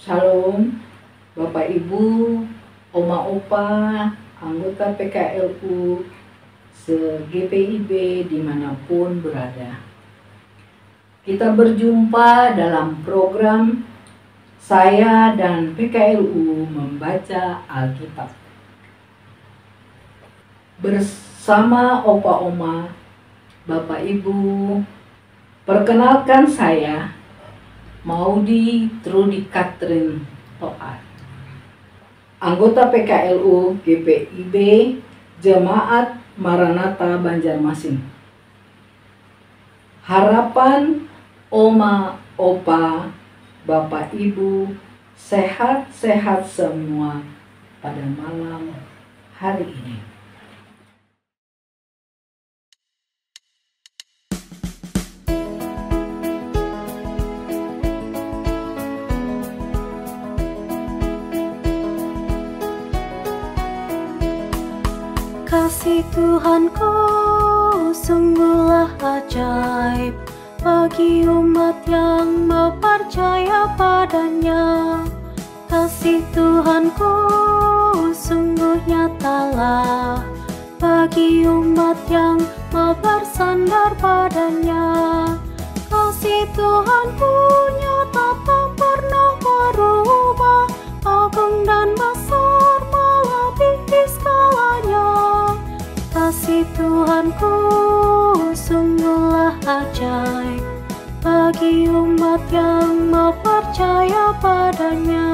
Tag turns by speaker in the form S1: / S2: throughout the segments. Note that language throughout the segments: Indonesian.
S1: Shalom, Bapak Ibu, Oma Opa, anggota PKLU, se-GPIB dimanapun berada. Kita berjumpa dalam program saya dan PKLU membaca Alkitab. Bersama Opa Oma, Bapak Ibu, perkenalkan saya Maudi Trudy Catherine Toat, anggota PKLU GPIB Jemaat Maranatha Banjarmasin. Harapan Oma, Opa, Bapak Ibu sehat-sehat semua pada malam hari ini.
S2: Kasih Tuhanku sungguhlah ajaib bagi umat yang mau percaya padanya. Kasih Tuhanku sungguh nyatalah bagi umat yang mau bersandar padanya. Kasih Tuhanku nyata tak pernah berubah, agung dan besar melebihi skalanya. Kasih Tuhanku sungguhlah ajaib bagi umat yang mau percaya padanya.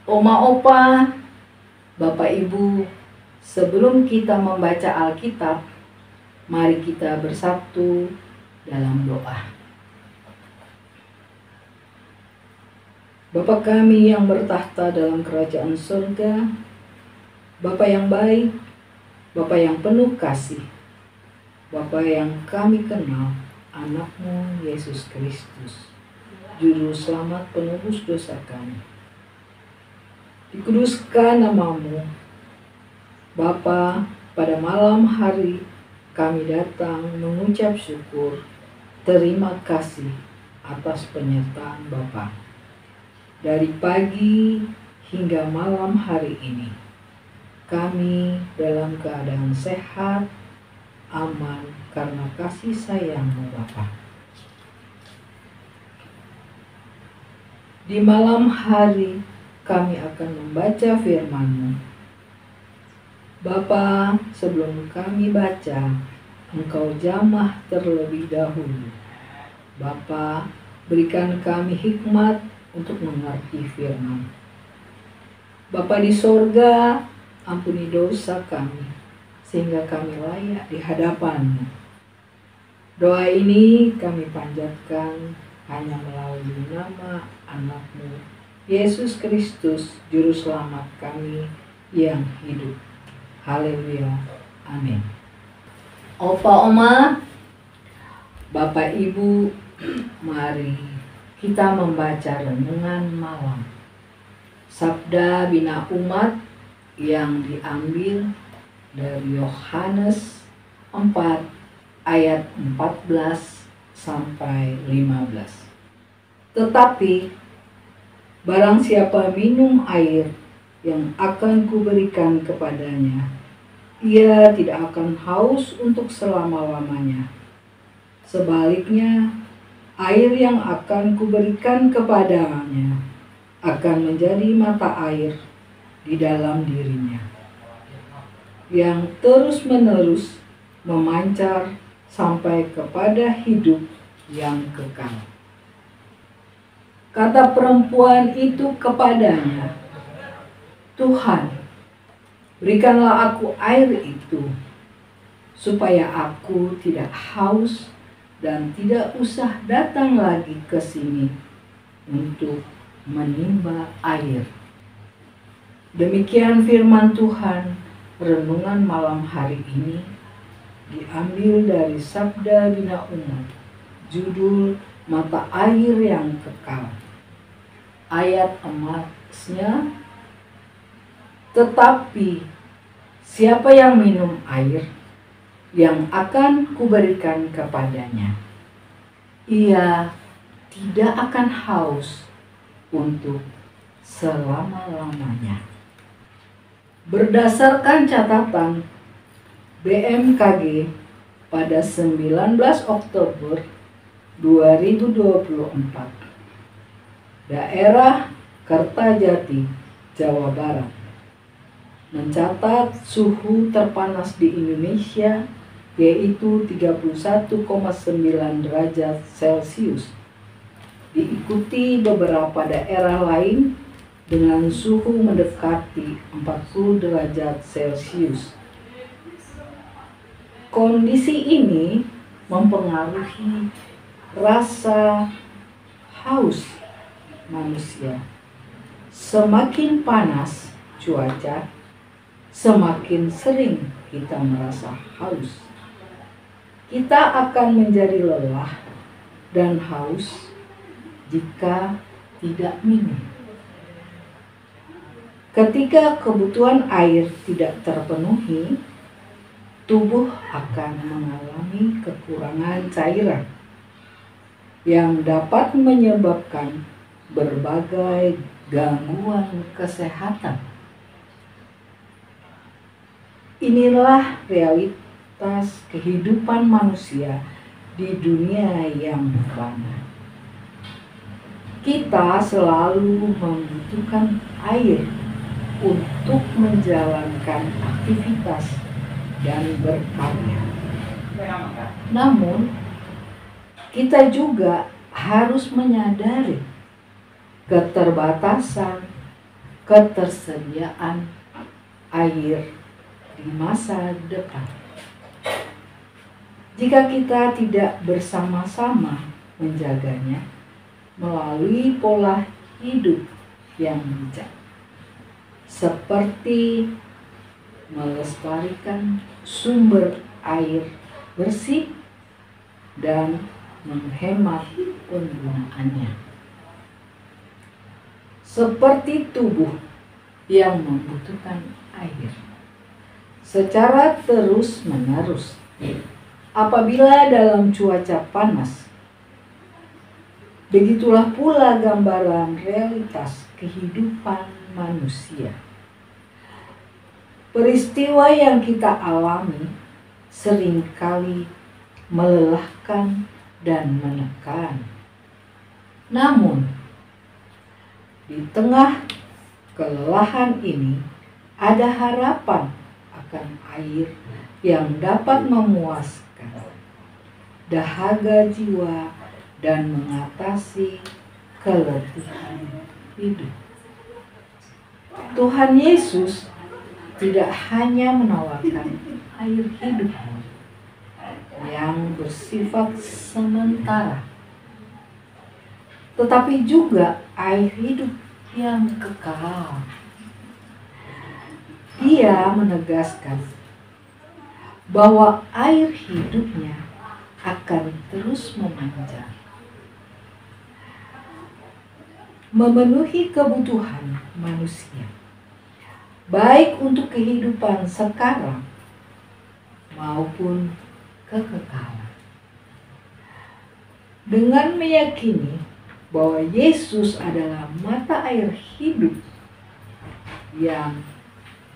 S1: Oma Opa, Bapak Ibu, sebelum kita membaca Alkitab, mari kita bersatu dalam doa. Bapa kami yang bertahta dalam kerajaan surga, Bapa yang baik, Bapa yang penuh kasih, Bapa yang kami kenal, anak-Mu Yesus Kristus, Juru Selamat penebus dosa kami. Dikuduskan nama-Mu, Bapa. Pada malam hari kami datang mengucap syukur, terima kasih atas penyertaan Bapa. Dari pagi hingga malam hari ini, kami dalam keadaan sehat, aman karena kasih sayang-Mu Bapa. Di malam hari kami akan membaca firman-Mu. Bapa, sebelum kami baca, Engkau jamah terlebih dahulu. Bapa, berikan kami hikmat untuk mengerti firman. Bapa di sorga, ampuni dosa kami, sehingga kami layak di hadapan-Mu. Doa ini kami panjatkan hanya melalui nama anak-Mu, Yesus Kristus, Juru Selamat kami yang hidup. Haleluya. Amin. Opa, Oma, Bapak Ibu, mari kita membaca renungan malam Sabda Bina Umat yang diambil dari Yohanes 4 ayat 14 sampai 15. Tetapi barang siapa minum air yang akan kuberikan kepadanya, ia tidak akan haus untuk selama-lamanya. Sebaliknya, air yang akan kuberikan kepadanya akan menjadi mata air di dalam dirinya, yang terus-menerus memancar sampai kepada hidup yang kekal. Kata perempuan itu kepadanya, Tuhan, berikanlah aku air itu, supaya aku tidak haus dan tidak usah datang lagi ke sini untuk menimba air. Demikian firman Tuhan. Renungan malam hari ini diambil dari Sabda Bina Umat, judul Mata Air yang Kekal. Ayat emasnya, tetapi siapa yang minum air yang akan kuberikan kepadanya. Ia tidak akan haus untuk selama-lamanya. Berdasarkan catatan BMKG pada 19 Oktober 2024, daerah Kertajati, Jawa Barat mencatat suhu terpanas di Indonesia yaitu 31,9 derajat Celcius. Diikuti beberapa daerah lain dengan suhu mendekati 40 derajat Celcius. Kondisi ini mempengaruhi rasa haus manusia. Semakin panas cuaca, semakin sering kita merasa haus. Kita akan menjadi lelah dan haus jika tidak minum. Ketika kebutuhan air tidak terpenuhi, tubuh akan mengalami kekurangan cairan yang dapat menyebabkan berbagai gangguan kesehatan. Inilah realitas kehidupan manusia di dunia yang fana. Kita selalu membutuhkan air untuk menjalankan aktivitas dan berkarya. Namun, kita juga harus menyadari ketersediaan air di masa depan. Jika kita tidak bersama-sama menjaganya melalui pola hidup yang bijak, seperti melestarikan sumber air bersih dan menghemat penggunaannya. Seperti tubuh yang membutuhkan air secara terus-menerus. Apabila dalam cuaca panas, begitulah pula gambaran realitas kehidupan manusia. Peristiwa yang kita alami seringkali melelahkan dan menekan. Namun, di tengah kelelahan ini ada harapan akan air yang dapat memuaskan dahaga jiwa dan mengatasi keletihan hidup. Tuhan Yesus tidak hanya menawarkan air hidup yang bersifat sementara, tetapi juga air hidup yang kekal. Dia menegaskan bahwa air hidupnya akan terus memanjang, memenuhi kebutuhan manusia, baik untuk kehidupan sekarang maupun kekekalan. Dengan meyakini bahwa Yesus adalah mata air hidup yang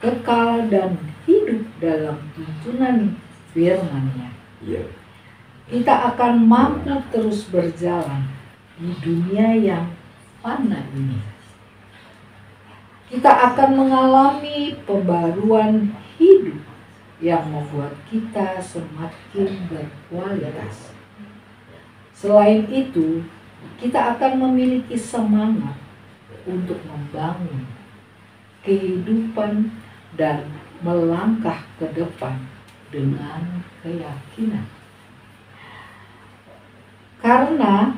S1: kekal dan hidup dalam tuntunan firman-Nya, kita akan mampu terus berjalan di dunia yang fana ini. Kita akan mengalami pembaruan hidup yang membuat kita semakin berkualitas. Selain itu, kita akan memiliki semangat untuk membangun kehidupan dan melangkah ke depan dengan keyakinan. Karena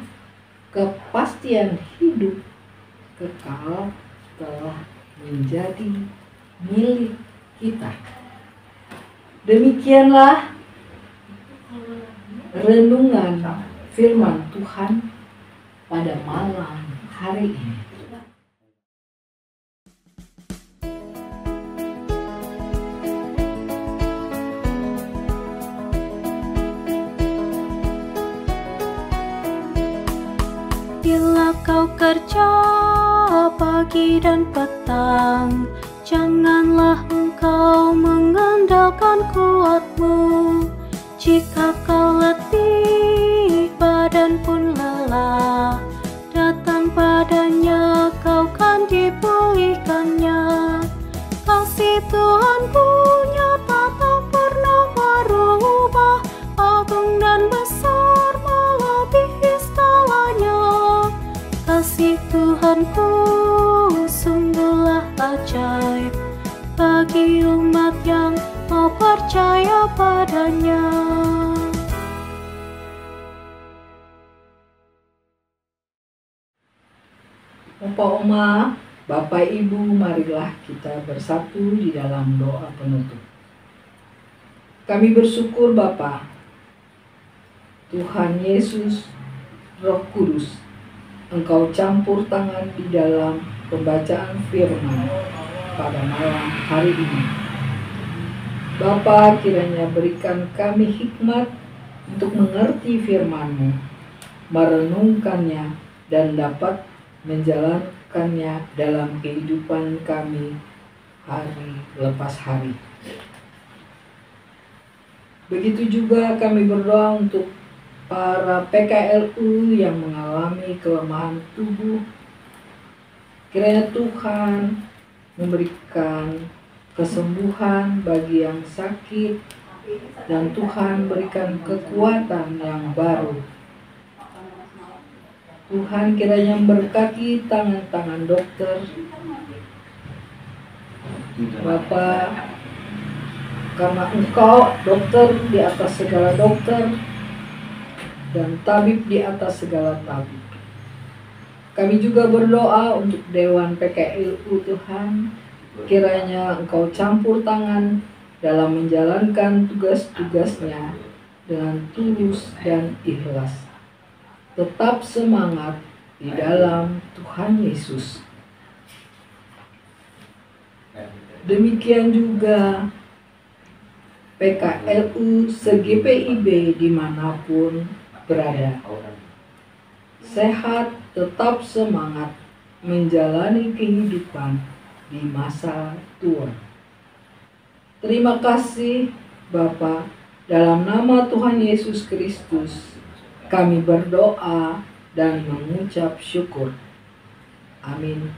S1: kepastian hidup kekal telah menjadi milik kita. Demikianlah renungan firman Tuhan pada malam hari ini.
S2: bekerja pagi dan petang, janganlah engkau mengandalkan kuatmu. Jika kau letih, badan pun lelah, datang padanya, kau kan dipulihkannya. Kasih Tuhanku nyata tak pernah berubah, agung dan besar melebihi segalanya. Kasih Tuhanku sungguhlah ajaib bagi umat yang mau percaya padanya.
S1: Oma, Bapak Ibu, marilah kita bersatu di dalam doa penutup. Kami bersyukur Bapa, Tuhan Yesus, Roh Kudus, Engkau campur tangan di dalam pembacaan firman pada malam hari ini. Bapa, kiranya berikan kami hikmat untuk mengerti firman-Mu, merenungkannya, dan dapat menjalankannya dalam kehidupan kami hari lepas hari. Begitu juga kami berdoa untuk para PKLU yang mengalami kelemahan tubuh. Kiranya Tuhan memberikan kesembuhan bagi yang sakit, dan Tuhan berikan kekuatan yang baru. Tuhan kiranya memberkati tangan-tangan dokter. Bapa, karena Engkau dokter di atas segala dokter dan tabib di atas segala tabib. Kami juga berdoa untuk Dewan PKLU Tuhan, kiranya Engkau campur tangan dalam menjalankan tugas-tugasnya dengan tulus dan ikhlas. Tetap semangat di dalam Tuhan Yesus. Demikian juga PKLU se-GPIB dimanapun berada. Sehat, tetap semangat menjalani kehidupan di masa tua. Terima kasih Bapa, dalam nama Tuhan Yesus Kristus kami berdoa dan mengucap syukur. Amin.